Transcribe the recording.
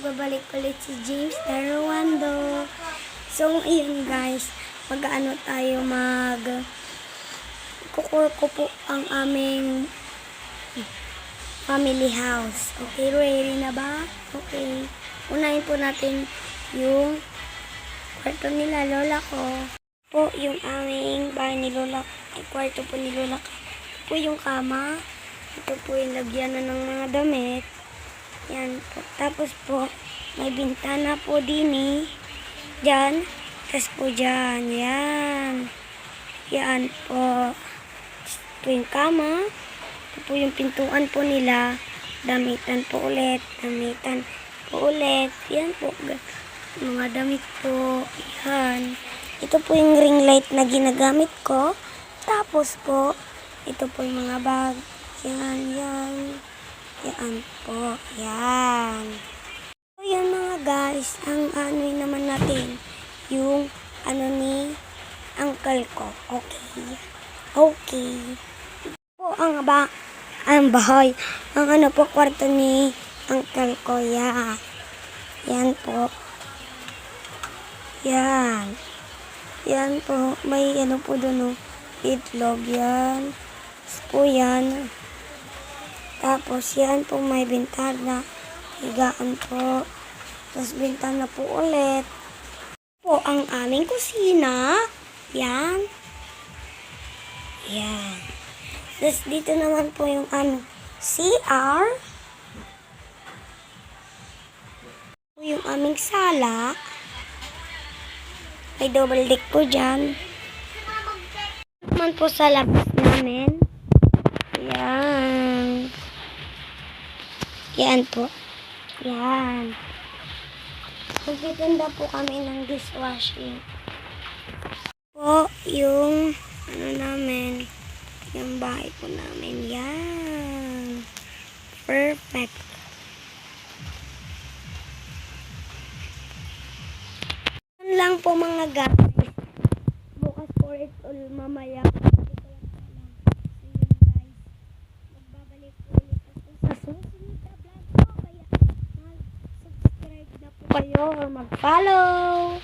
magbabalik ulit si James Darawando. So, ayun guys, mag-ano tayo, kukur ko po ang aming family house. Okay, ready na ba? Okay. Unahin po natin yung kwarto nila, lola ko. Po, yung aming bahay ni lola, kwarto po ni lola ko. Ito po yung kama. Ito po yung lagyan na ng mga damit. Yan po. Tapos po, may bintana po din eh. Diyan. Tapos po dyan. Yan. Yan po. Ito yung kama. Ito po yung pintuan po nila. Damitan po ulit. Damitan po ulit. Yan po. Mga damit po. Yan. Ito po yung ring light na ginagamit ko. Tapos po, ito po yung mga bag. Yan, yan. Yan po. Yan. So, yan mga guys. Ang ano naman natin. Yung ano ni uncle ko. Okay. Okay. Po ang bahay. Ang ano po kwarto ni uncle ko. Yeah. Yan po. Yan. Yan po. May ano po doon. Itlog. Yan. Po yan. Tapos yan po may bintana. Higaan po. Tapos bintana po ulit. Po ang aming kusina. Yan. Yan. Tapos dito naman po yung aming CR. Po yung aming sala. May double deck po dyan. Naman po sa labas namin. Yan. Yan po. Yan. Magtitanda po kami ng dishwashing. Po, yung ano namin, yung bahay po namin. Yan. Perfect. Yan lang po mga guys. Bukas po ito mamaya. Kayo or mag-follow.